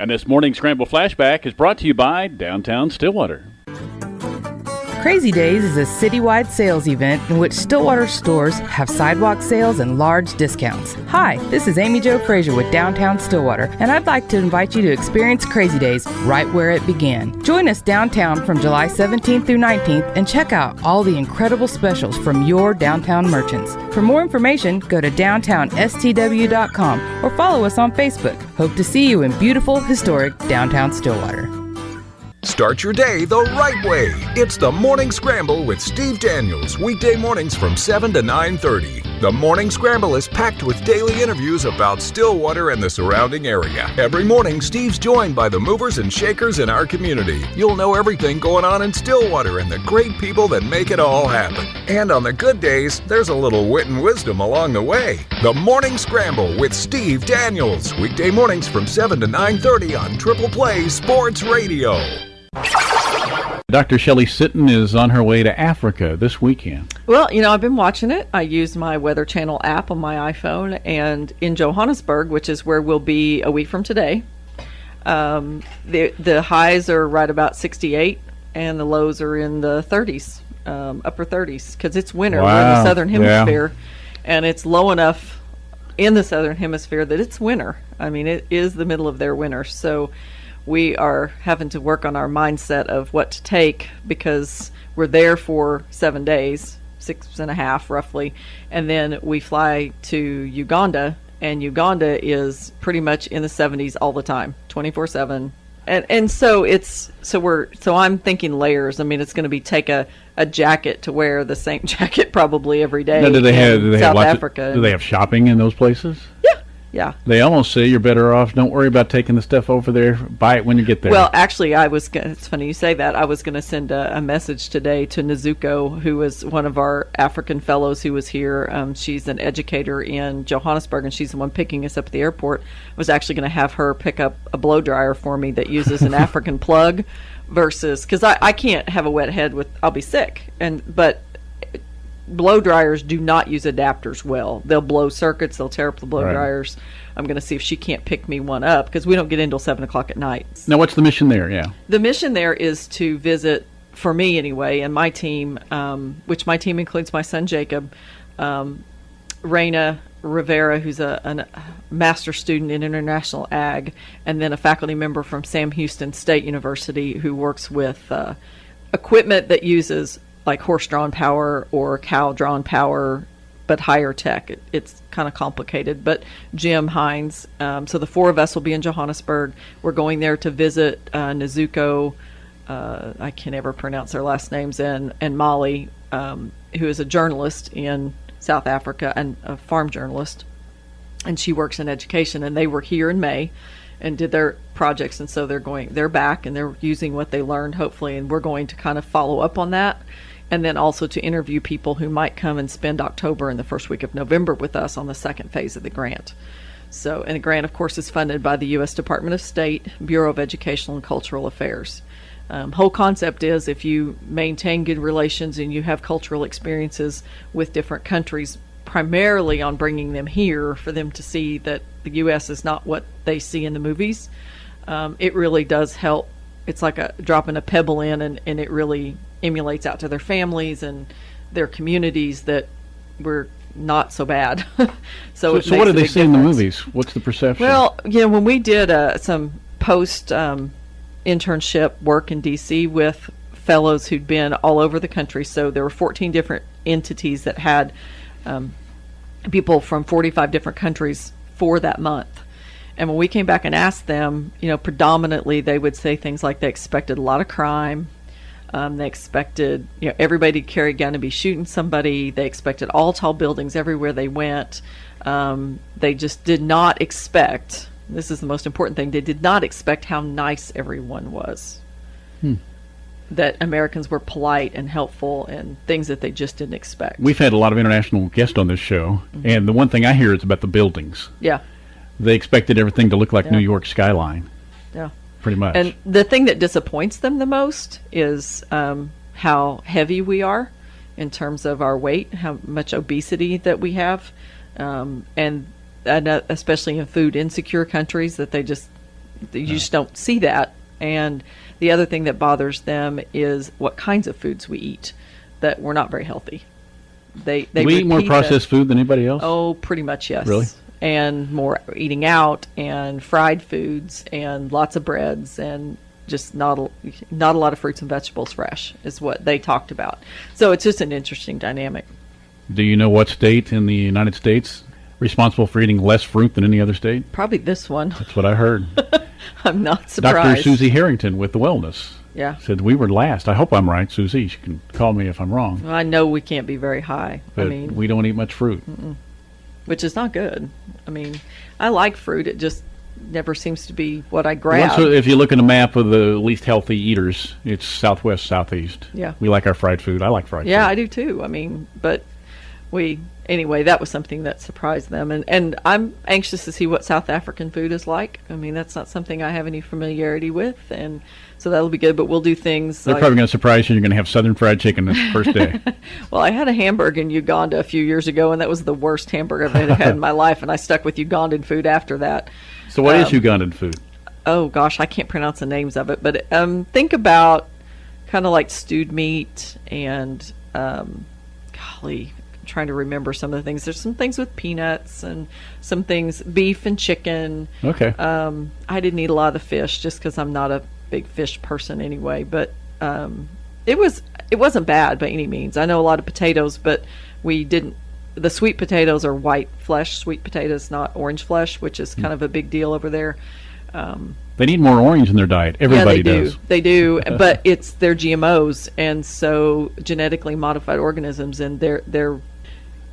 And this morning Scramble Flashback is brought to you by Downtown Stillwater. Crazy Days is a citywide sales event in which Stillwater stores have sidewalk sales and large discounts. Hi, this is Amy Jo Frazier with Downtown Stillwater, and I'd like to invite you to experience Crazy Days right where it began. Join us downtown from July 17th through 19th and check out all the incredible specials from your downtown merchants. For more information, go to downtownstw.com or follow us on Facebook. Hope to see you in beautiful, historic Downtown Stillwater. Start your day the right way. It's the Morning Scramble with Steve Daniels, weekday mornings from 7 to 9:30. The Morning Scramble is packed with daily interviews about Stillwater and the surrounding area. Every morning, Steve's joined by the movers and shakers in our community. You'll know everything going on in Stillwater and the great people that make it all happen. And on the good days, there's a little wit and wisdom along the way. The Morning Scramble with Steve Daniels, weekday mornings from 7 to 9:30 on Triple Play Sports Radio. Dr. Shelly Sitton is on her way to Africa this weekend. Well, I've been watching it. I use my Weather Channel app on my iPhone, and in Johannesburg, which is where we'll be a week from today, the highs are right about 68, and the lows are in the 30s, upper 30s, because it's winter. Wow. We're in the southern hemisphere, and it's low enough in the southern hemisphere that it's winter. I mean, it is the middle of their winter, so we are having to work on our mindset of what to take, because we're there for 7 days, 6.5 roughly, and then we fly to Uganda, and Uganda is pretty much in the 70s all the time, 24/7. And so I'm thinking layers. I mean, it's going to be take a jacket to wear the same jacket probably every day. Now, do they have South Africa? Do they have shopping in those places? Yeah. They almost say you're better off. Don't worry about taking the stuff over there. Buy it when you get there. Well, actually, it's funny you say that. I was going to send a message today to Nezuko, who was one of our African fellows who was here. She's an educator in Johannesburg, and she's the one picking us up at the airport. I was actually going to have her pick up a blow dryer for me that uses an African plug versus, because I can't have a wet head I'll be sick. But blow dryers do not use adapters well. They'll blow circuits. They'll tear up the blow dryers. I'm going to see if she can't pick me one up, because we don't get in until 7 o'clock at night. Now, what's the mission there? Yeah. The mission there is to visit, for me anyway, and my team, which my team includes my son Jacob, Raina Rivera, who's a master student in international ag, and then a faculty member from Sam Houston State University who works with equipment that uses like horse-drawn power or cow-drawn power, but higher tech. It's kind of complicated. But Jim Hines, so the four of us will be in Johannesburg. We're going there to visit Nezuko, I can't ever pronounce their last names, and Molly, who is a journalist in South Africa and a farm journalist, and she works in education. And they were here in May and did their projects, and so they're back, and they're using what they learned, hopefully, and we're going to kind of follow up on that. And then also to interview people who might come and spend October and the first week of November with us on the second phase of the grant. So, and the grant, of course, is funded by the U.S. Department of State, Bureau of Educational and Cultural Affairs. Whole concept is, if you maintain good relations and you have cultural experiences with different countries, primarily on bringing them here for them to see that the U.S. is not what they see in the movies, it really does help. It's like dropping a pebble in, and it really emulates out to their families and their communities that we're not so bad. So what do they see in the movies? What's the perception? Well, when we did some post internship work in D.C. with fellows who'd been all over the country, so there were 14 different entities that had people from 45 different countries for that month. And when we came back and asked them, predominantly they would say things like they expected a lot of crime. They expected, everybody to carry a gun and be shooting somebody. They expected all tall buildings everywhere they went. They just did not expect, this is the most important thing, they did not expect how nice everyone was. That Americans were polite and helpful, and things that they just didn't expect. We've had a lot of international guests on this show, and the one thing I hear is about the buildings. Yeah. They expected everything to look like New York skyline. Yeah. Pretty much. And the thing that disappoints them the most is how heavy we are in terms of our weight, how much obesity that we have, and especially in food insecure countries, that they just, You just don't see that. And the other thing that bothers them is what kinds of foods we eat that were not very healthy. They we eat more processed food than anybody else? Oh, pretty much, yes. Really? And more eating out and fried foods and lots of breads and just not a lot of fruits and vegetables fresh is what they talked about. So it's just an interesting dynamic. Do you know what state in the United States responsible for eating less fruit than any other state? Probably this one. That's what I heard. I'm not surprised. Dr. Susie Harrington with the Wellness said we were last. I hope I'm right, Susie. She can call me if I'm wrong. Well, I know we can't be very high. But we don't eat much fruit. Which is not good. I mean, I like fruit. It just never seems to be what I grab. So if you look at a map of the least healthy eaters, it's southwest, southeast. Yeah. We like our fried food. I like fried food. Yeah, I do too. I mean, but anyway, that was something that surprised them. And I'm anxious to see what South African food is like. I mean, that's not something I have any familiarity with. And so that'll be good. But we'll do things They're probably going to surprise you. You're going to have southern fried chicken the first day. Well, I had a hamburger in Uganda a few years ago, and that was the worst hamburger I've ever had in my life. And I stuck with Ugandan food after that. So what is Ugandan food? Oh, gosh, I can't pronounce the names of it. But think about kind of like stewed meat and, golly, I'm trying to remember some of the things. There's some things with peanuts and some things, beef and chicken. Okay. I didn't eat a lot of the fish just because I'm not a big fish person anyway. But it wasn't bad by any means. I know a lot of potatoes, but we didn't. The sweet potatoes are white flesh sweet potatoes, not orange flesh, which is kind of a big deal over there. They need more orange in their diet. Everybody does. They do, but they're GMOs, and so genetically modified organisms, and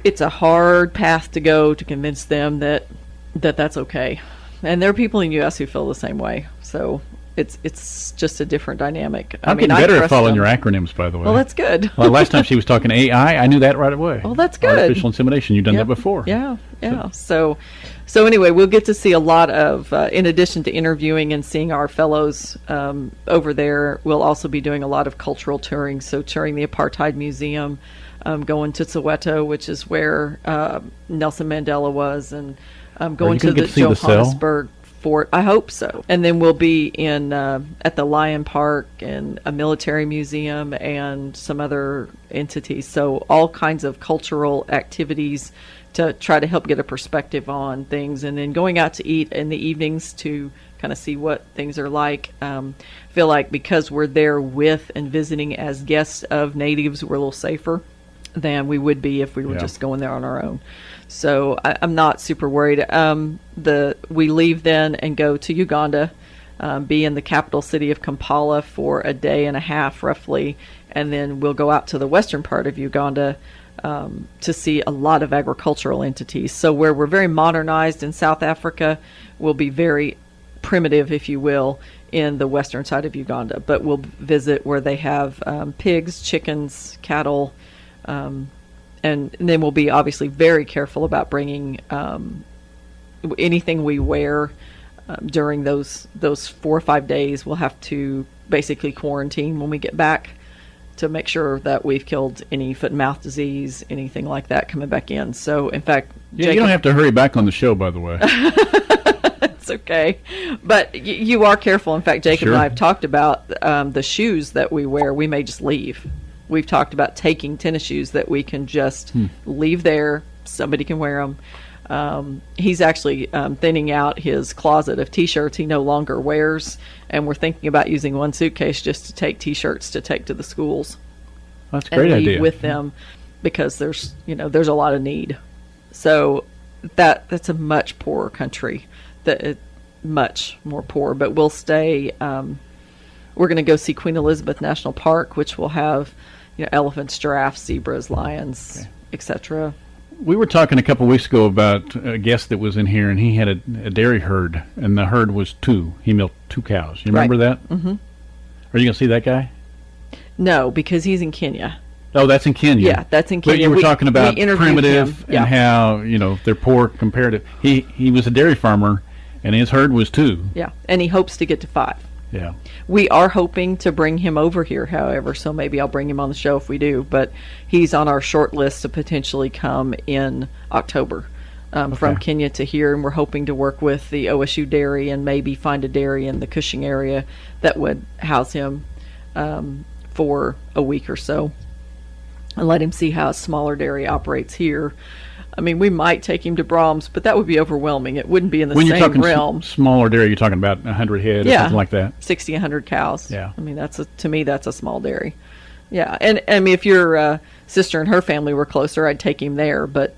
it's a hard path to go to convince them that that's okay. And there are people in the U.S. who feel the same way. So it's just a different dynamic. I'm getting better at following your acronyms, by the way. Well, that's good. Well, last time she was talking AI, I knew that right away. Well, that's good. Artificial insemination. You've done that before. Yeah. So anyway, we'll get to see a lot of, in addition to interviewing and seeing our fellows over there, we'll also be doing a lot of cultural touring. So touring the Apartheid Museum, going to Soweto, which is where Nelson Mandela was, and going to the Johannesburg Fort. I hope so. And then we'll be in at the Lion Park and a military museum and some other entities. So all kinds of cultural activities to try to help get a perspective on things, and then going out to eat in the evenings to kind of see what things are like. I feel like because we're there with and visiting as guests of natives, we're a little safer than we would be if we were just going there on our own. So I'm not super worried. We leave then and go to Uganda, be in the capital city of Kampala for a day and a half roughly, and then we'll go out to the western part of Uganda to see a lot of agricultural entities. So where we're very modernized in South Africa, we'll be very primitive, if you will, in the western side of Uganda. But we'll visit where they have pigs, chickens, cattle, and then we'll be obviously very careful about bringing anything we wear during those 4 or 5 days. We'll have to basically quarantine when we get back to make sure that we've killed any foot and mouth disease, anything like that coming back in. So, in fact, Jacob, you don't have to hurry back on the show, by the way. It's okay. But you are careful. In fact, Jacob and I have talked about the shoes that we wear. We may just leave. We've talked about taking tennis shoes that we can just leave there. Somebody can wear them. He's actually thinning out his closet of T-shirts he no longer wears, and we're thinking about using one suitcase just to take T-shirts to take to the schools. That's a great and leave idea. with them, because there's a lot of need. So that's a much poorer country, much more poor. But we'll stay. We're going to go see Queen Elizabeth National Park, which will have elephants, giraffes, zebras, lions, etc. We were talking a couple of weeks ago about a guest that was in here, and he had a dairy herd, and the herd was 2. He milked 2 cows. You remember that? Mm-hmm. Are you going to see that guy? No, because he's in Kenya. Oh, that's in Kenya. Yeah, that's in Kenya. But you were talking about primitive and how they're poor comparative. He was a dairy farmer, and his herd was 2. Yeah, and he hopes to get to 5. Yeah. We are hoping to bring him over here, however, so maybe I'll bring him on the show if we do. But he's on our short list to potentially come in October. from Kenya to here, and we're hoping to work with the OSU dairy and maybe find a dairy in the Cushing area that would house him for a week or so and let him see how a smaller dairy operates here. I mean, we might take him to Brahms, but that would be overwhelming. It wouldn't be in the when same you're talking realm. Smaller dairy, you're talking about 100 head or something like that? 60, 100 cows. Yeah. I mean, to me, that's a small dairy. Yeah, and I mean, if your sister and her family were closer, I'd take him there, but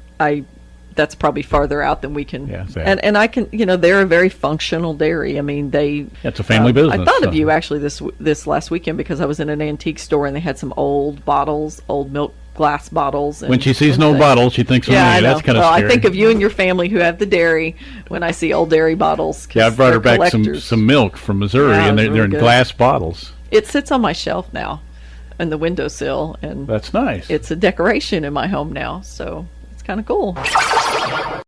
that's probably farther out than we can. Yeah, and I can, they're a very functional dairy. I mean, it's a family business. I thought of you actually this last weekend because I was in an antique store and they had some old bottles, old milk glass bottles. When she sees an old bottle, she thinks of me. I know. That's kind of scary. I think of you and your family who have the dairy when I see old dairy bottles. Yeah, I brought her back some milk from Missouri, and they're really in good. glass bottles. It sits on my shelf now in the windowsill, and that's nice. It's a decoration in my home now, so it's kind of cool.